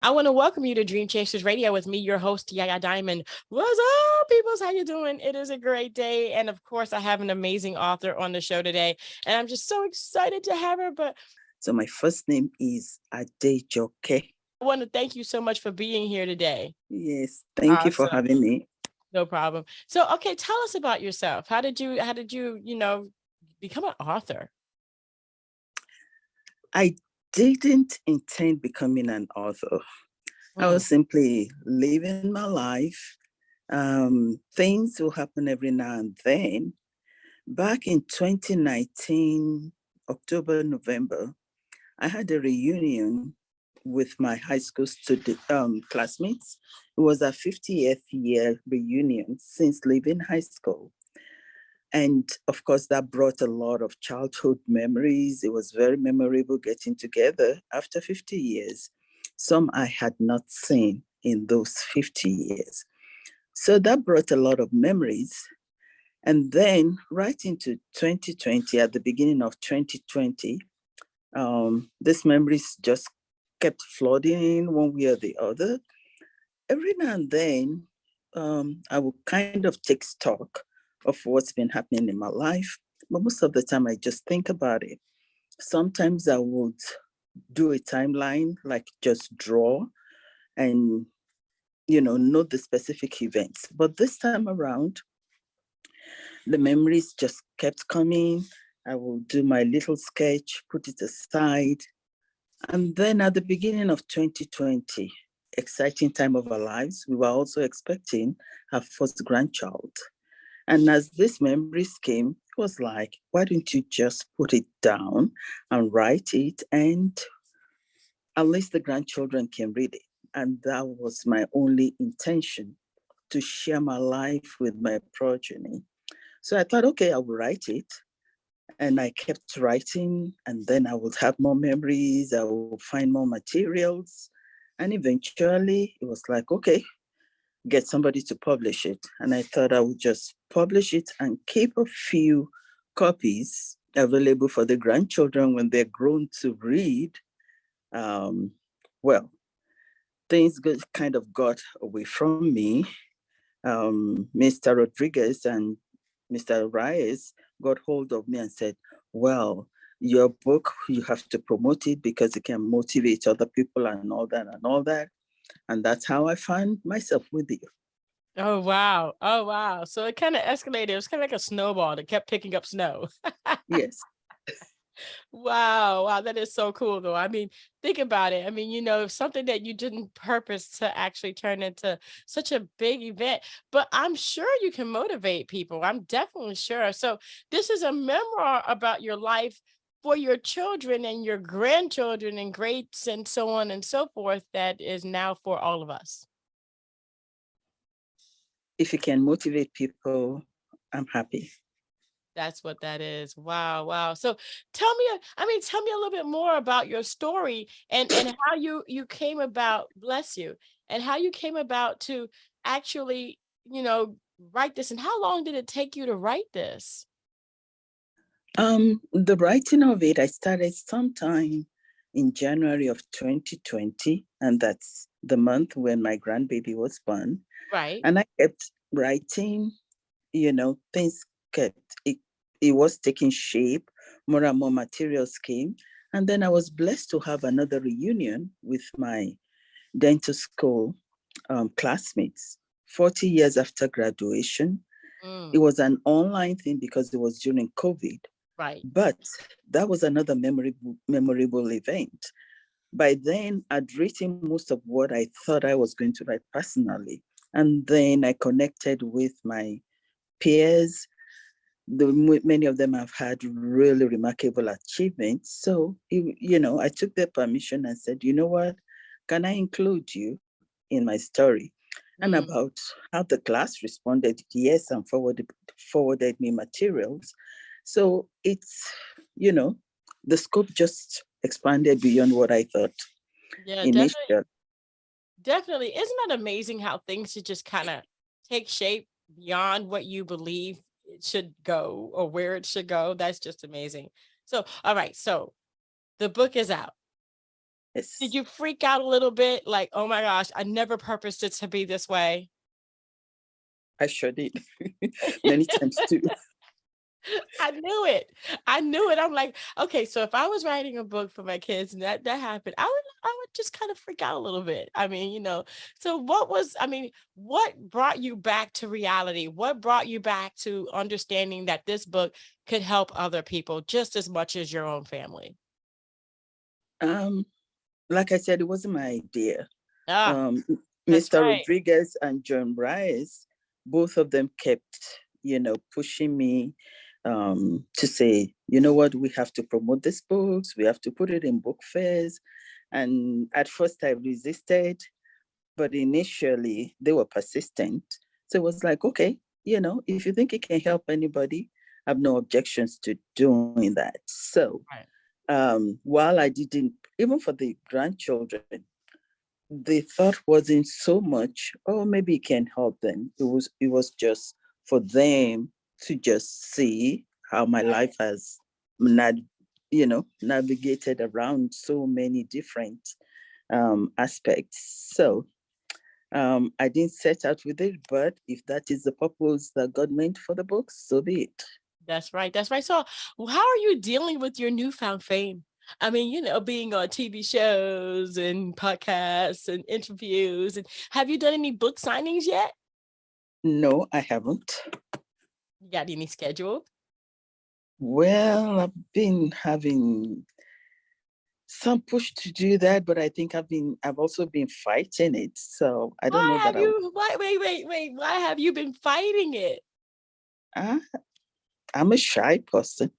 I want to welcome you to Dream Chasers Radio with me, your host, Yaya Diamond. What's up, peoples? How you doing? It is a great day. And of course, I have an amazing author on the show today. And I'm just so excited to have her. But So my first name is Adejoke. I want to thank you so much for being here today. Yes, thank you for Awesome. having me. No problem. So, okay, tell us about yourself. How did you become an author? I didn't intend becoming an author. I Mm, was simply living my life. Things will happen every now and then. Back in 2019, October, November, I had a reunion with my high school student classmates. It was our 50th year reunion since leaving high school. And of course, that brought a lot of childhood memories. It was very memorable getting together after 50 years. Some I had not seen in those 50 years. So that brought a lot of memories. And then, right into 2020, at the beginning of 2020, these memories just kept flooding in one way or the other. Every now and then, I will kind of take stock of what's been happening in my life, but most of the time I just think about it. Sometimes I would do a timeline, like just draw and note the specific events. But this time around, the memories just kept coming. I will do my little sketch, put it aside, and then at the beginning of 2020, exciting time of our lives, we were also expecting our first grandchild. And as these memories came, it was like, why don't you just put it down and write it, and at least the grandchildren can read it. And that was my only intention, to share my life with my progeny. So I thought, okay, I will write it. And I kept writing, and then I would have more memories, I would find more materials. And eventually it was like, okay, get somebody to publish it. And I thought I would just publish it and keep a few copies available for the grandchildren when they're grown to read. Um, well, things kind of got away from me. Mr. Rodriguez and Mr. Reyes got hold of me and said, well, your book, you have to promote it because it can motivate other people and all that and all that. And that's how I found myself with you. Oh, wow. Oh, wow. So it kind of escalated. It was kind of like a snowball that kept picking up snow. Yes. Wow, wow, that is so cool though. I mean, think about it. I mean, something that you didn't purpose to actually turn into such a big event, but I'm sure you can motivate people. I'm definitely sure. So, this is a memoir about your life for your children and your grandchildren and greats and so on and so forth that is now for all of us. If you can motivate people, I'm happy. That's what that is. Wow, wow. So tell me a little bit more about your story and how you came about, bless you, and how you came about to actually, write this, and how long did it take you to write this? The writing of it, I started sometime in January of 2020, and that's the month when my grandbaby was born. Right. And I kept writing, things kept, it was taking shape, more and more materials came. And then I was blessed to have another reunion with my dental school classmates 40 years after graduation. It Mm, was an online thing because it was during COVID, right. but that was another memorable event. By then, I'd written most of what I thought I was going to write personally. And then I connected with my peers. Many of them have had really remarkable achievements. So, I took their permission and said, you know what? Can I include you in my story? And Mm. about how the class responded, yes, and forwarded me materials. So you know, the scope just expanded beyond what I thought Yeah, definitely, initially. definitely. Isn't that amazing how things should just kind of take shape beyond what you believe it should go or where it should go? That's just amazing. So, all right. So the book is out. Did Yes, you freak out a little bit? Like, oh my gosh, I never purposed it to be this way. I sure did. Many times too. I knew it. I knew it. I'm like, okay, so if I was writing a book for my kids and that happened, I would just kind of freak out a little bit. I mean, so what brought you back to reality? What brought you back to understanding that this book could help other people just as much as your own family? Um, like I said, it wasn't my idea. Ah, um, that's Mr. right. Rodriguez and John Rice, both of them kept, pushing me to say, you know what, we have to promote these books, we have to put it in book fairs. And at first I resisted, but initially they were persistent. So it was like, okay, if you think it can help anybody, I have no objections to doing that. So Right. while I didn't, even for the grandchildren, the thought wasn't so much, oh, maybe it can help them. It was just for them to just see how my life has navigated around so many different aspects. So I didn't set out with it, but if that is the purpose that God meant for the books, so be it. That's right. That's right. So, how are you dealing with your newfound fame? I mean, being on TV shows and podcasts and interviews. And have you done any book signings yet? No, I haven't. You got any scheduled? Well, I've been having some push to do that, but I think I've also been fighting it. So I don't know Why that have I you? Why? Wait, wait, wait. Why have you been fighting it? uh, I'm a shy person.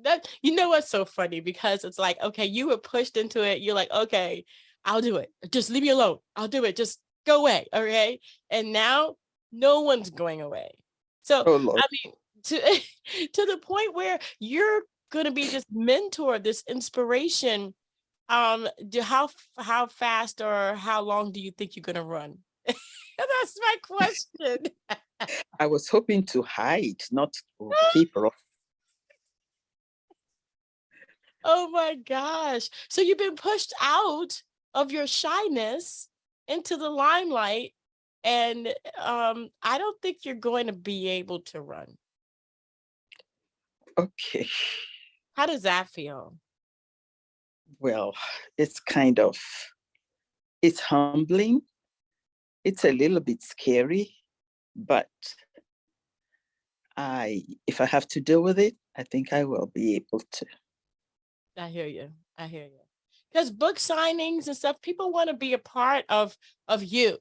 That what's so funny because it's like, okay, you were pushed into it. You're like, okay, I'll do it. Just leave me alone. I'll do it. Just go away. Okay. And now no one's going away. So Oh Lord. I mean, to to the point where you're gonna be this mentor, this inspiration. How fast or how long do you think you're gonna run? That's my question. I was hoping to hide, not to keep her. Oh my gosh. So you've been pushed out of your shyness into the limelight. And I don't think you're going to be able to run. Okay. How does that feel? Well, it's it's humbling. It's a little bit scary, but if I have to deal with it, I think I will be able to. I hear you. I hear you. Because book signings and stuff, people want to be a part of you.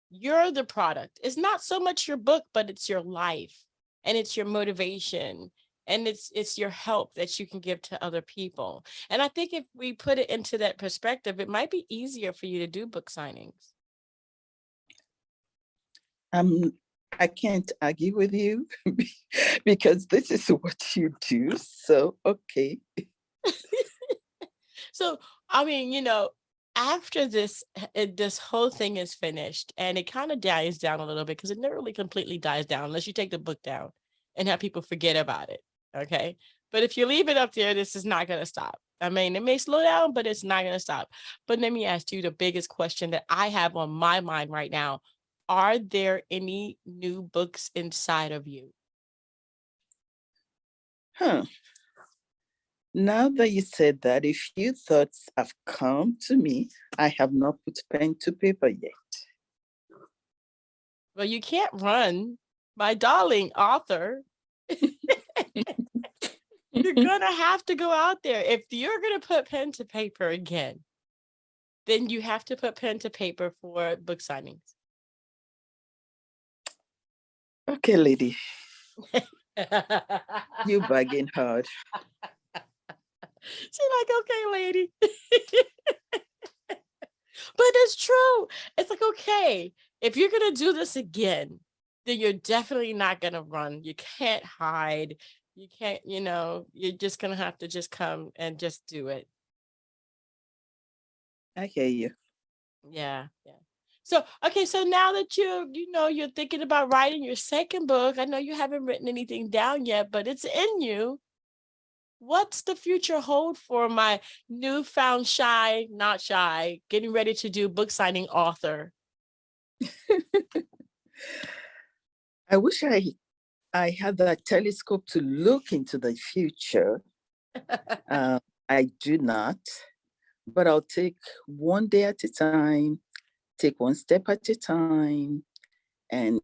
You're the product. It's not so much your book, but it's your life and it's your motivation and it's your help that you can give to other people. And I think if we put it into that perspective, it might be easier for you to do book signings. Um, I can't argue with you because this is what you do. So, okay. So, I mean, after this whole thing is finished and it kind of dies down a little bit because it never really completely dies down unless you take the book down and have people forget about it. Okay. But if you leave it up there, this is not going to stop. I mean, it may slow down, but it's not going to stop. But let me ask you the biggest question that I have on my mind right now. Are there any new books inside of you? Huh. Now that you said that, a few thoughts have come to me. I have not put pen to paper yet. Well, you can't run, my darling author. You're gonna have to go out there. If you're gonna put pen to paper again, then you have to put pen to paper for book signings. Okay, lady, She's you bargain hard. like, okay, lady. But it's true. It's like, okay, if you're gonna do this again, then you're definitely not gonna run. You can't hide. You can't, you're just gonna have to just come and just do it. I hear you. Yeah, yeah. So, okay, so now that you're thinking about writing your second book, I know you haven't written anything down yet, but it's in you. what's the future hold for my newfound not shy, getting ready to do book signing author? I wish I had that telescope to look into the future. Uh, I do not, but I'll take one day at a time, take one step at a time. And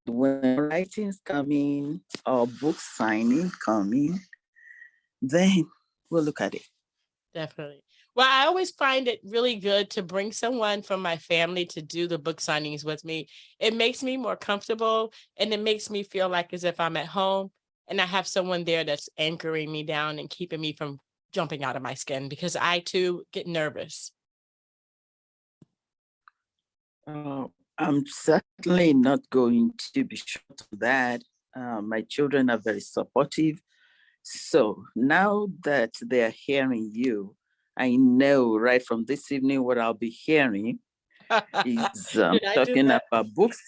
when writing's coming or book signing coming, then we'll look at it. Definitely. Well, I always find it really good to bring someone from my family to do the book signings with me. It makes me more comfortable and it makes me feel like as if I'm at home and I have someone there that's anchoring me down and keeping me from jumping out of my skin because I too get nervous. Uh, I'm certainly not going to be short of that. My children are very supportive. So now that they're hearing you, I know right from this evening what I'll be hearing is Did I do talking that? about books.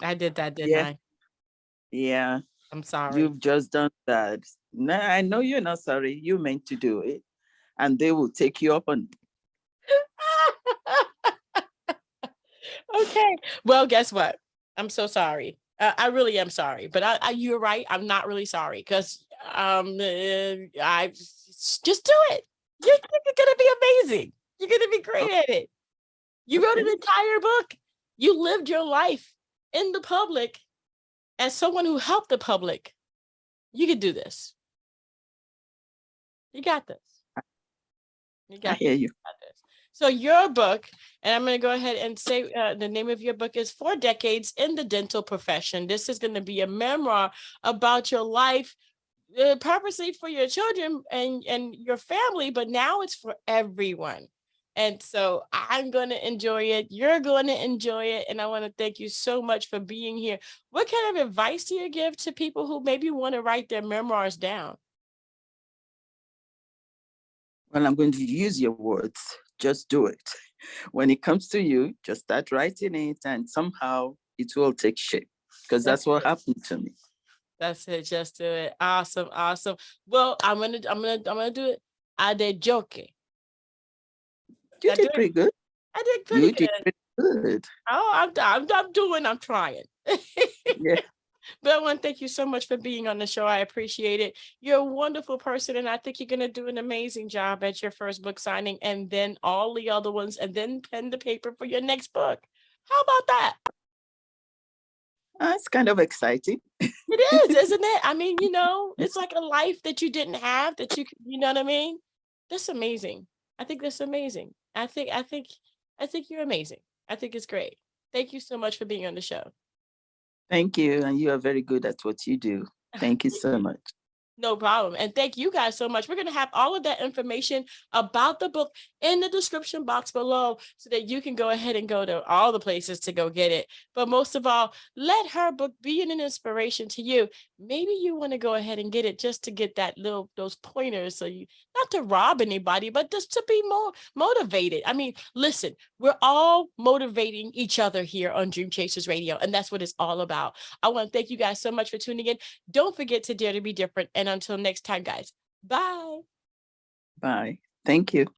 I did that, didn't Yeah, I? yeah, I'm sorry. you've just done that. No, I know you're not sorry. You meant to do it, and they will take you up on. Okay. Well, guess what? I'm so sorry. I really am sorry, but you're right. I'm not really sorry because I just do it. You're gonna be amazing. You're gonna be Oh, great at it. You wrote an okay. entire book. You lived your life in the public as someone who helped the public. You could do this. You got this. You I got hear this. you. You got this. So your book, and I'm going to go ahead and say the name of your book is 4 Decades in the Dental Profession. This is going to be a memoir about your life, purposely for your children and your family, but now it's for everyone. And so I'm going to enjoy it. You're going to enjoy it. And I want to thank you so much for being here. What kind of advice do you give to people who maybe want to write their memoirs down? Well, I'm going to use your words. Just do it. When it comes to you, just start writing it, and somehow it will take shape. Because That's that's what it. happened to me. That's it. Just do it. Awesome. Awesome. Well, I'm gonna do it. Adejoke. You Did I do did it? pretty good. I did pretty You did good. pretty good. Oh, I'm trying. Yeah. But I want to thank you so much for being on the show. I appreciate it. You're a wonderful person, and I think you're gonna do an amazing job at your first book signing, and then all the other ones, and then pen the paper for your next book. How about that? It's kind of exciting. It is, isn't it? I mean, it's like a life that you didn't have that you know what I mean? That's amazing. I think that's amazing. I think you're amazing. I think it's great. Thank you so much for being on the show. Thank you. And you are very good at what you do. Thank you Thank so you. much. No problem. And thank you guys so much. We're going to have all of that information about the book in the description box below so that you can go ahead and go to all the places to go get it. But most of all, let her book be an inspiration to you. Maybe you want to go ahead and get it just to get those pointers so you not to rob anybody, but just to be more motivated. I mean, listen, we're all motivating each other here on Dream Chasers Radio, and that's what it's all about. I want to thank you guys so much for tuning in. Don't forget to dare to be different. And until next time, guys, bye. Bye. Thank you.